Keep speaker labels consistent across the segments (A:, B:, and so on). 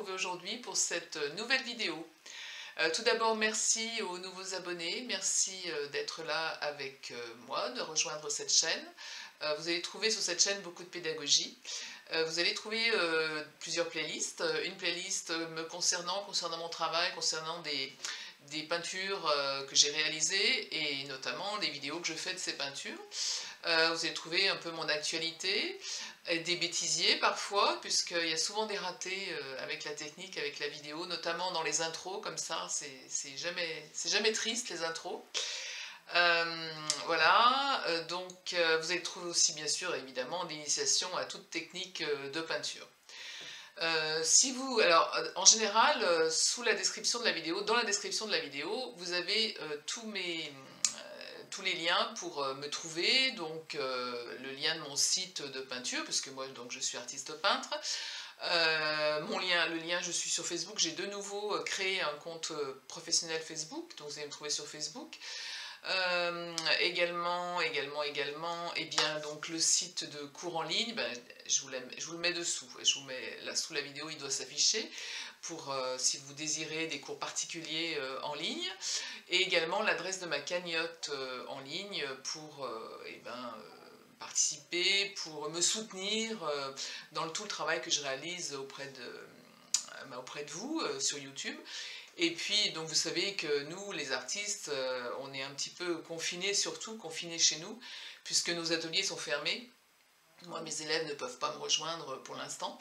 A: retrouver aujourd'hui pour cette nouvelle vidéo. Tout d'abord, merci aux nouveaux abonnés, merci d'être là avec moi, de rejoindre cette chaîne. Vous allez trouver sur cette chaîne beaucoup de pédagogie. Vous allez trouver plusieurs playlists. Une playlist me concernant mon travail, concernant des peintures que j'ai réalisées et notamment des vidéos que je fais de ces peintures. Vous allez trouver un peu mon actualité, des bêtisiers parfois, puisqu'il y a souvent des ratés avec la technique, avec la vidéo, notamment dans les intros, comme ça, c'est jamais triste les intros. Voilà, donc vous allez trouver aussi bien sûr évidemment des initiations à toute technique de peinture. En général, sous la description de la vidéo, dans la description de la vidéo, vous avez tous les liens pour me trouver, donc le lien de mon site de peinture, puisque moi donc, je suis artiste peintre, le lien, je suis sur Facebook, j'ai de nouveau créé un compte professionnel Facebook, donc vous allez me trouver sur Facebook. Également, eh bien, donc le site de cours en ligne, ben, je vous le mets dessous, je vous mets là sous la vidéo, il doit s'afficher pour si vous désirez des cours particuliers en ligne, et également l'adresse de ma cagnotte en ligne pour participer, pour me soutenir dans tout le travail que je réalise auprès de vous sur YouTube. Et puis, donc vous savez que nous, les artistes, on est un petit peu confinés, surtout confinés chez nous, puisque nos ateliers sont fermés. Moi, mes élèves ne peuvent pas me rejoindre pour l'instant.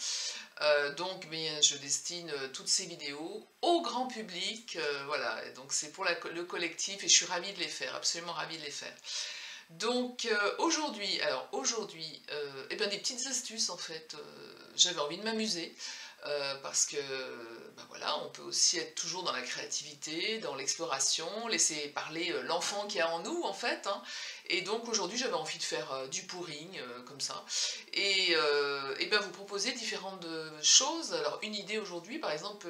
A: Donc, je destine toutes ces vidéos au grand public. Voilà, donc c'est pour le collectif et je suis ravie de les faire, absolument ravie de les faire. Donc aujourd'hui, des petites astuces en fait, j'avais envie de m'amuser. Parce que voilà, on peut aussi être toujours dans la créativité, dans l'exploration, laisser parler l'enfant qui est en nous en fait, hein. Et donc aujourd'hui j'avais envie de faire du pouring comme ça et vous proposer différentes choses. Alors une idée aujourd'hui par exemple,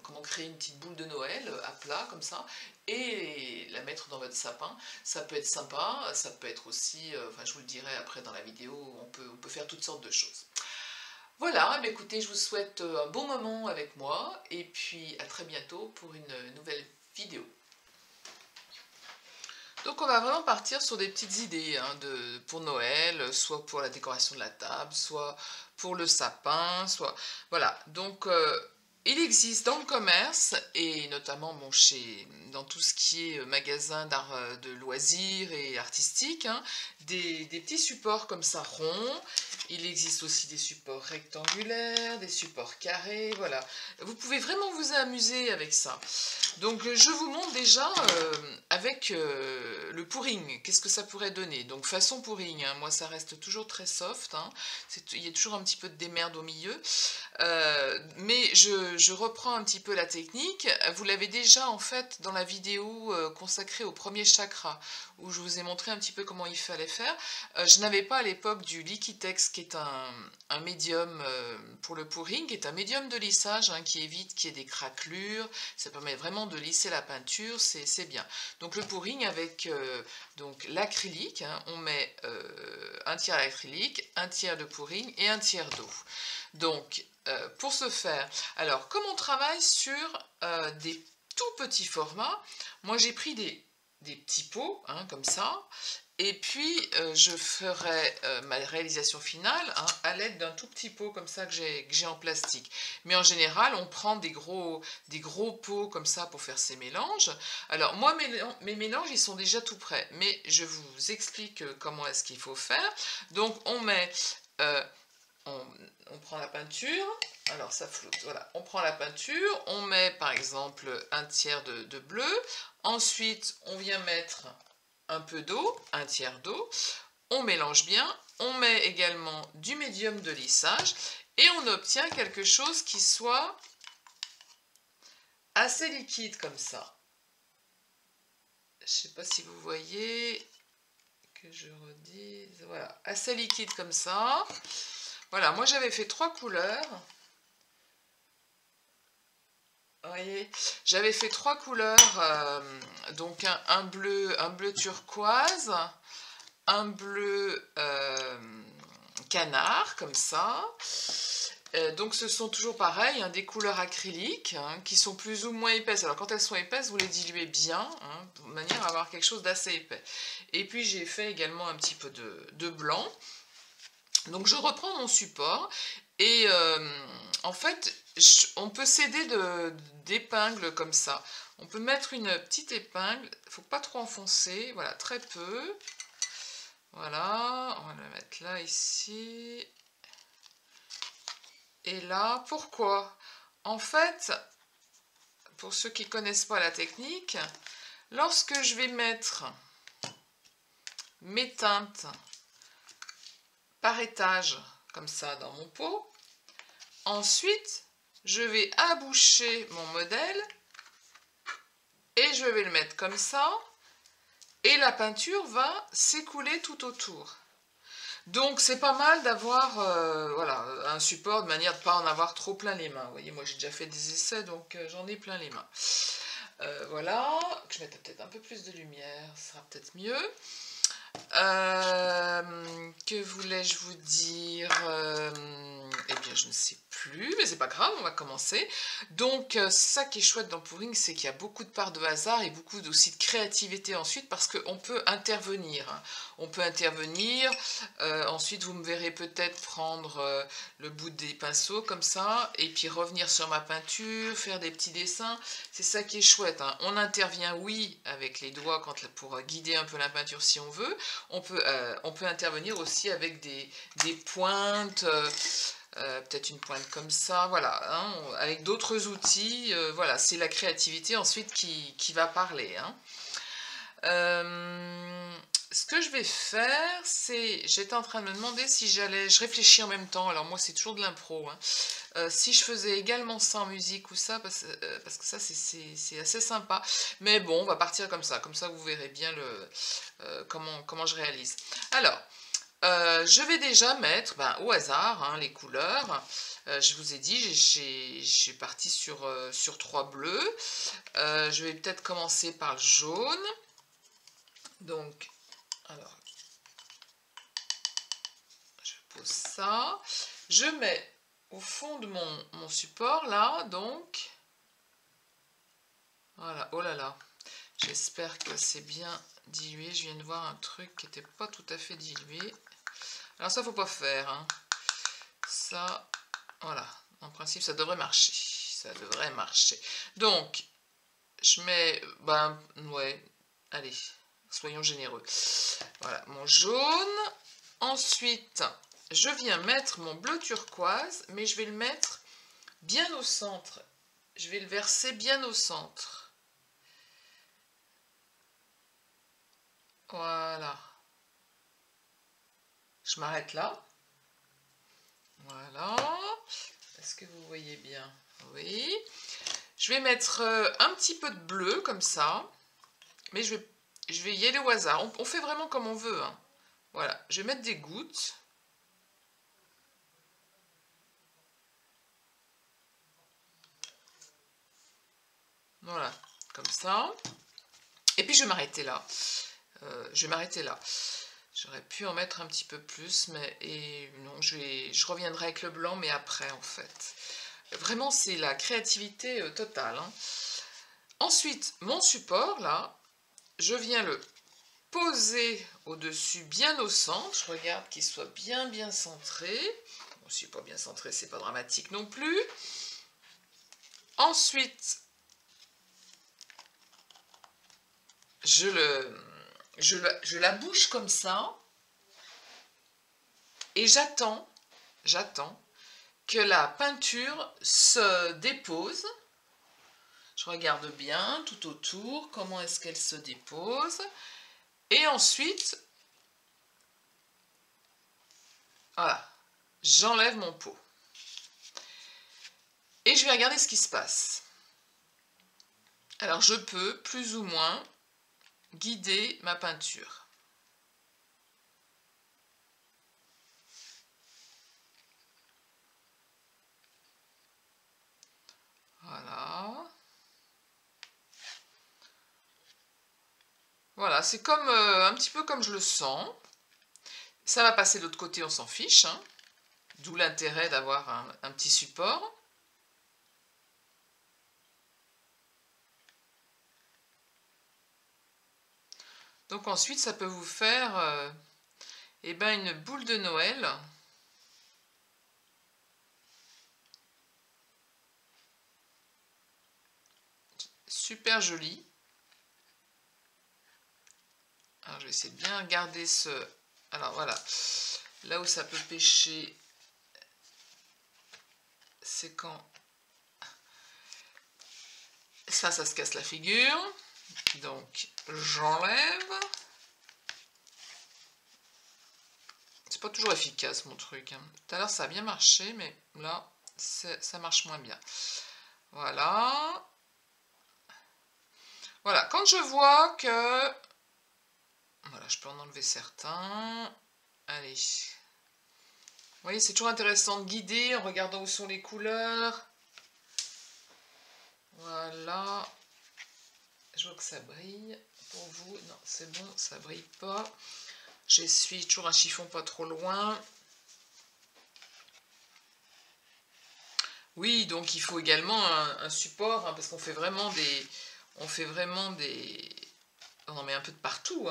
A: comment créer une petite boule de Noël à plat comme ça et la mettre dans votre sapin, ça peut être sympa, ça peut être aussi, je vous le dirai après dans la vidéo, on peut faire toutes sortes de choses. Voilà, écoutez, je vous souhaite un bon moment avec moi et puis à très bientôt pour une nouvelle vidéo. Donc on va vraiment partir sur des petites idées hein, pour Noël, soit pour la décoration de la table, soit pour le sapin, soit... Voilà, donc il existe dans le commerce, et notamment dans tout ce qui est magasin d'art de loisirs et artistique, hein, des petits supports comme ça ronds. Il existe aussi des supports rectangulaires, des supports carrés, voilà. Vous pouvez vraiment vous amuser avec ça. Donc je vous montre déjà avec le pouring, qu'est-ce que ça pourrait donner. Donc façon pouring, hein, moi ça reste toujours très soft, hein, il y a toujours un petit peu de démerde au milieu. Mais je reprends un petit peu la technique. Vous l'avez déjà en fait dans la vidéo consacrée au premier chakra, où je vous ai montré un petit peu comment il fallait faire. Je n'avais pas à l'époque du Liquitex, qui est un médium pour le pouring, qui est un médium de lissage, hein, qui évite qu'il y ait des craquelures. Ça permet vraiment de lisser la peinture, c'est bien. Donc le pouring avec l'acrylique, hein, on met un tiers d'acrylique, un tiers de pouring et un tiers d'eau. Donc pour ce faire, alors comme on travaille sur des tout petits formats, moi j'ai pris des petits pots, hein, comme ça, et puis je ferai ma réalisation finale hein, à l'aide d'un tout petit pot comme ça que j'ai en plastique. Mais en général, on prend des gros pots comme ça pour faire ces mélanges. Alors moi, mes mélanges, ils sont déjà tout prêts, mais je vous explique comment est-ce qu'il faut faire. Donc on met... on prend la peinture, alors ça flotte, voilà, on prend la peinture, on met par exemple un tiers de bleu, ensuite on vient mettre un peu d'eau, un tiers d'eau, on mélange bien, on met également du médium de lissage et on obtient quelque chose qui soit assez liquide comme ça. Je ne sais pas si vous voyez, que je redise, voilà, assez liquide comme ça. Voilà, moi j'avais fait 3 couleurs. Vous voyez, j'avais fait 3 couleurs, donc un bleu turquoise, un bleu canard, comme ça, Donc ce sont toujours pareil, hein, des couleurs acryliques hein, qui sont plus ou moins épaisses. Alors quand elles sont épaisses, vous les diluez bien, hein, de manière à avoir quelque chose d'assez épais. Et puis j'ai fait également un petit peu de blanc. Donc je reprends mon support et en fait, on peut s'aider d'épingles comme ça. On peut mettre une petite épingle, il ne faut pas trop enfoncer, voilà, très peu. Voilà, on va la mettre là, ici. Et là, pourquoi? En fait, pour ceux qui ne connaissent pas la technique, lorsque je vais mettre mes teintes par étage, comme ça, dans mon pot, ensuite, je vais aboucher mon modèle et je vais le mettre comme ça, et la peinture va s'écouler tout autour. Donc c'est pas mal d'avoir voilà, un support de manière de ne pas en avoir trop plein les mains. Vous voyez, moi j'ai déjà fait des essais, donc j'en ai plein les mains. Voilà, je mettrai peut-être un peu plus de lumière, ça sera peut-être mieux. Que voulais-je vous dire? Eh bien, je ne sais plus, mais c'est pas grave, on va commencer. Donc, ça qui est chouette dans Pouring, c'est qu'il y a beaucoup de parts de hasard et beaucoup aussi de créativité ensuite, parce qu'on peut intervenir. Hein. On peut intervenir. Ensuite, vous me verrez peut-être prendre le bout des pinceaux comme ça, et puis revenir sur ma peinture, faire des petits dessins. C'est ça qui est chouette. Hein. On intervient, oui, avec les doigts pour guider un peu la peinture si on veut. On peut intervenir aussi avec des pointes, peut-être une pointe comme ça, voilà, hein, avec d'autres outils, voilà, c'est la créativité ensuite qui va parler. Hein. Ce que je vais faire, c'est, j'étais en train de me demander si je réfléchis en même temps, alors moi c'est toujours de l'impro, hein. Si je faisais également ça en musique ou ça, parce que ça c'est assez sympa, mais bon, on va partir comme ça vous verrez bien comment je réalise. Alors, je vais déjà mettre au hasard hein, les couleurs. Je vous ai dit, je suis partie sur 3 bleus. Je vais peut-être commencer par le jaune. Donc, alors, je pose ça. Je mets au fond de mon support là, donc, voilà, oh là là, j'espère que c'est bien dilué. Je viens de voir un truc qui n'était pas tout à fait dilué. Alors ça, faut pas faire, hein. Ça, voilà, en principe, ça devrait marcher. Ça devrait marcher. Donc, je mets, ouais, allez, soyons généreux. Voilà, mon jaune. Ensuite, je viens mettre mon bleu turquoise, mais je vais le mettre bien au centre. Je vais le verser bien au centre. Voilà. Je m'arrête là. Voilà. Est-ce que vous voyez bien? Oui. Je vais mettre un petit peu de bleu, comme ça. Mais je vais y aller au hasard. On fait vraiment comme on veut. Hein. Voilà. Je vais mettre des gouttes. Voilà. Comme ça. Et puis je vais m'arrêter là. J'aurais pu en mettre un petit peu plus, mais non, je reviendrai avec le blanc, mais après en fait. Vraiment, c'est la créativité totale. Hein. Ensuite, mon support, là, je viens le poser au-dessus, bien au centre. Je regarde qu'il soit bien centré. Bon, si pas bien centré, c'est pas dramatique non plus. Ensuite, je la bouge comme ça et j'attends que la peinture se dépose. Je regarde bien tout autour comment est-ce qu'elle se dépose et ensuite voilà, j'enlève mon pot et je vais regarder ce qui se passe. Alors je peux plus ou moins guider ma peinture. Voilà. Voilà, c'est comme un petit peu comme je le sens. Ça va passer de l'autre côté, on s'en fiche. Hein. D'où l'intérêt d'avoir un petit support. Donc ensuite, ça peut vous faire eh ben, une boule de Noël. Super jolie. Alors je vais essayer de bien garder ce... Alors voilà, là où ça peut pêcher, c'est quand ça se casse la figure. Donc j'enlève. C'est pas toujours efficace mon truc. Tout à l'heure ça a bien marché, mais là ça marche moins bien. Voilà. Voilà, quand je vois que... Voilà, je peux en enlever certains. Allez. Vous voyez, c'est toujours intéressant de guider en regardant où sont les couleurs. Voilà. Je vois que ça brille. Pour vous, non, c'est bon, ça brille pas. J'essuie toujours un chiffon pas trop loin. Oui, donc il faut également un support, parce qu'on fait vraiment des... On en met un peu de partout.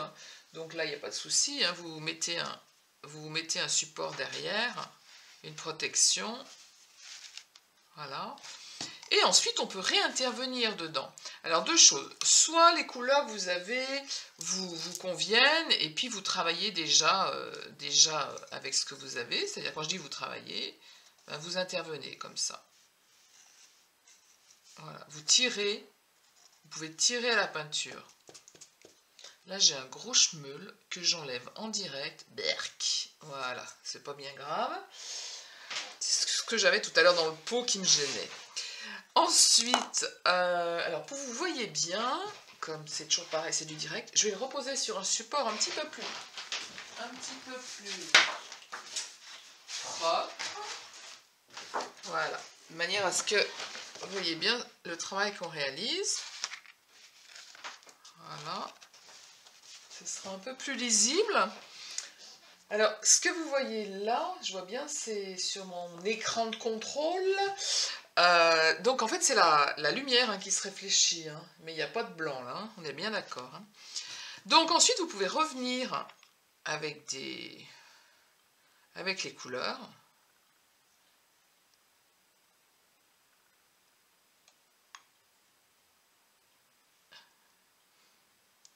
A: Donc là, il n'y a pas de souci. Vous vous mettez un support derrière, une protection. Voilà. Et ensuite, on peut réintervenir dedans. Alors, deux choses. Soit les couleurs que vous avez vous conviennent, et puis vous travaillez déjà avec ce que vous avez. C'est-à-dire, quand je dis vous travaillez, ben, vous intervenez comme ça. Voilà. Vous tirez. Vous pouvez tirer à la peinture. Là, j'ai un gros schmeul que j'enlève en direct. Berk. Voilà, c'est pas bien grave. C'est ce que j'avais tout à l'heure dans le pot qui me gênait. Ensuite, alors pour vous voyez bien, comme c'est toujours pareil, c'est du direct, je vais le reposer sur un support un petit peu plus propre. Voilà, de manière à ce que vous voyez bien le travail qu'on réalise. Voilà. Ce sera un peu plus lisible. Alors, ce que vous voyez là, je vois bien, c'est sur mon écran de contrôle. Donc, en fait, c'est la lumière qui se réfléchit. Mais il n'y a pas de blanc, là. On est bien d'accord. Donc, ensuite, vous pouvez revenir avec les couleurs.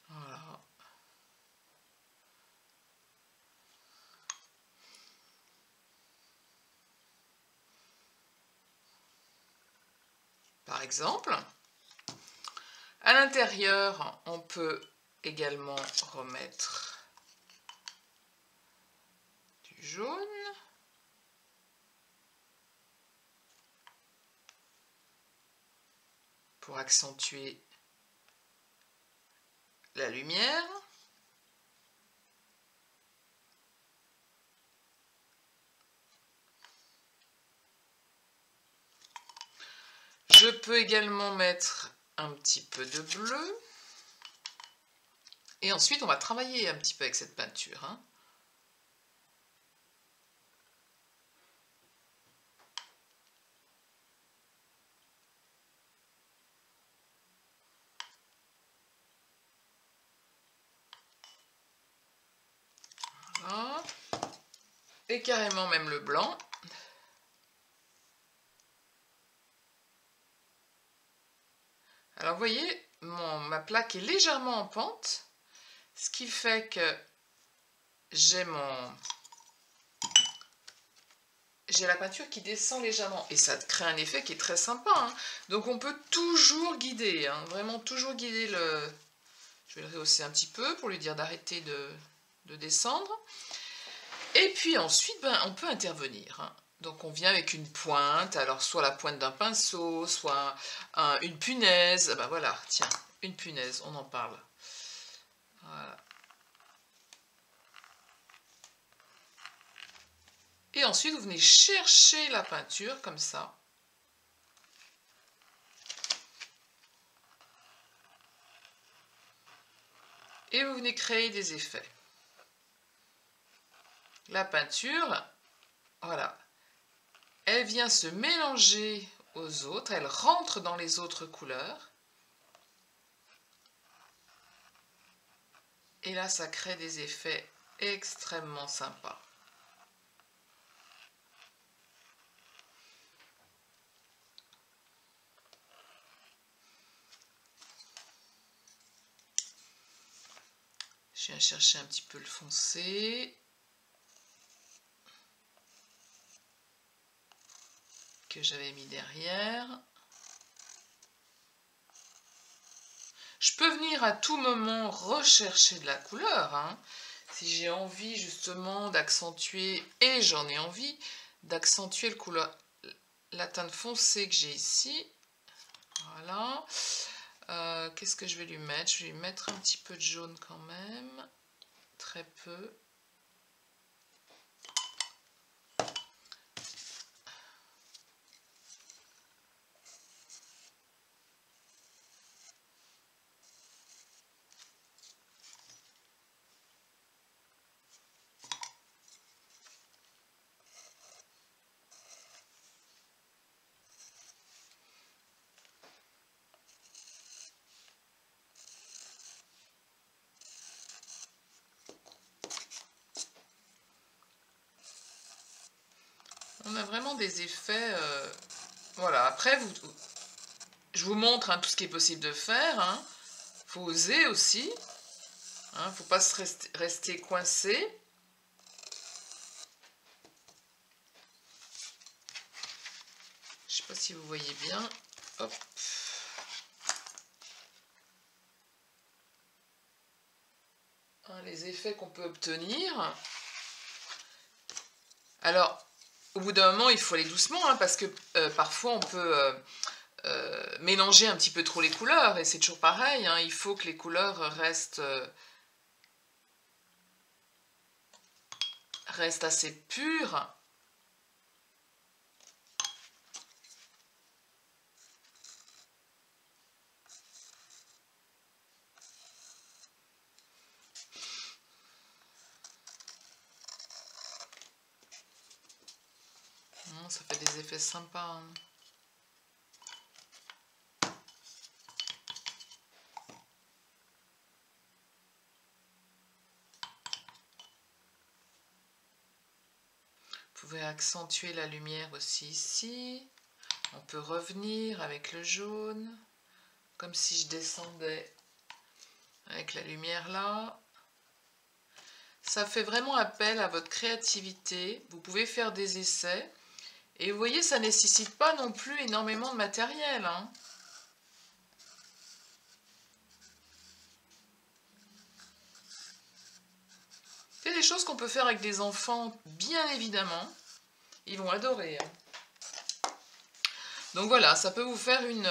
A: Voilà. Par exemple, à l'intérieur, on peut également remettre du jaune. Pour accentuer la lumière. Je peux également mettre un petit peu de bleu. Et ensuite, on va travailler un petit peu avec cette peinture. Voilà. Et carrément même le blanc. Alors, vous voyez, ma plaque est légèrement en pente. Ce qui fait que j'ai la peinture qui descend légèrement. Et ça crée un effet qui est très sympa. Donc, on peut toujours guider. Vraiment toujours guider le... Je vais le rehausser un petit peu pour lui dire d'arrêter de descendre. Et puis ensuite, on peut intervenir. Donc on vient avec une pointe, alors soit la pointe d'un pinceau, soit une punaise. Ben voilà, tiens, une punaise, on en parle. Voilà. Et ensuite, vous venez chercher la peinture comme ça. Et vous venez créer des effets. La peinture, voilà, elle vient se mélanger aux autres, elle rentre dans les autres couleurs. Et là, ça crée des effets extrêmement sympas. Je viens chercher un petit peu le foncé. Que j'avais mis derrière. Je peux venir à tout moment rechercher de la couleur, hein. Si j'ai envie justement d'accentuer, et j'en ai envie, d'accentuer la teinte foncée que j'ai ici. Voilà. Qu'est-ce que je vais lui mettre? Je vais lui mettre un petit peu de jaune quand même. Très peu. On a vraiment des effets... voilà, après, je vous montre hein, tout ce qui est possible de faire. Hein. Faut oser aussi. Hein, faut pas se rester coincé. Je sais pas si vous voyez bien. Hop. Hein, les effets qu'on peut obtenir. Alors, au bout d'un moment, il faut aller doucement, hein, parce que parfois on peut mélanger un petit peu trop les couleurs, et c'est toujours pareil, hein, il faut que les couleurs restent assez pures. Ça fait des effets sympas. Hein. Vous pouvez accentuer la lumière aussi ici. On peut revenir avec le jaune, comme si je descendais avec la lumière là. Ça fait vraiment appel à votre créativité. Vous pouvez faire des essais. Et vous voyez, ça ne nécessite pas non plus énormément de matériel. Hein. C'est des choses qu'on peut faire avec des enfants, bien évidemment. Ils vont adorer. Hein. Donc voilà, ça peut vous faire une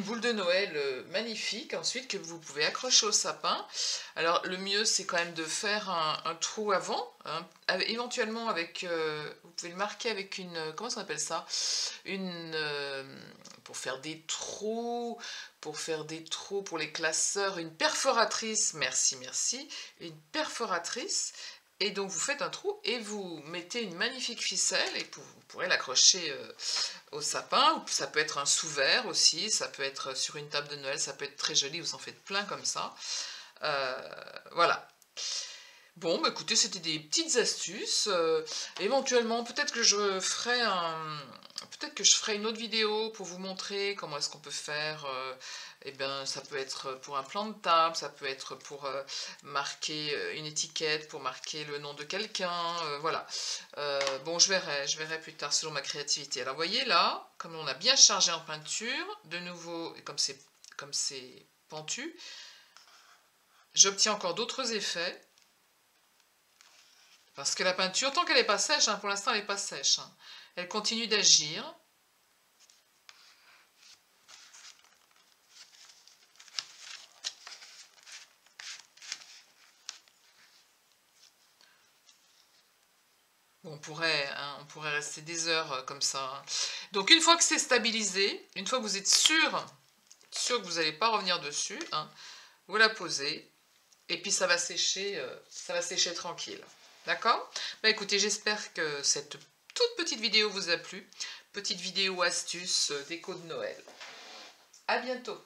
A: boule de Noël magnifique, ensuite que vous pouvez accrocher au sapin. Alors le mieux c'est quand même de faire un trou avant, hein, éventuellement avec, vous pouvez le marquer avec une, comment on appelle ça, pour faire des trous, pour les classeurs, une perforatrice, merci, une perforatrice. Et donc vous faites un trou et vous mettez une magnifique ficelle et vous pourrez l'accrocher au sapin. Ou ça peut être un sous-verre aussi, ça peut être sur une table de Noël, ça peut être très joli, vous en faites plein comme ça. Voilà. Bon, bah écoutez, c'était des petites astuces. Éventuellement, peut-être que je ferai une autre vidéo pour vous montrer comment est-ce qu'on peut faire. Eh bien, ça peut être pour un plan de table, ça peut être pour marquer une étiquette, pour marquer le nom de quelqu'un, voilà. Bon, je verrai plus tard selon ma créativité. Alors, vous voyez là, comme on a bien chargé en peinture, de nouveau, et comme c'est pentu, j'obtiens encore d'autres effets. Parce que la peinture, tant qu'elle n'est pas sèche, hein, pour l'instant elle n'est pas sèche, hein, elle continue d'agir. Bon, on pourrait rester des heures comme ça. Hein. Donc une fois que c'est stabilisé, une fois que vous êtes sûr que vous n'allez pas revenir dessus, hein, vous la posez et puis ça va sécher tranquille. D'accord? Bah écoutez, j'espère que cette toute petite vidéo vous a plu. Petite vidéo astuce déco de Noël. À bientôt.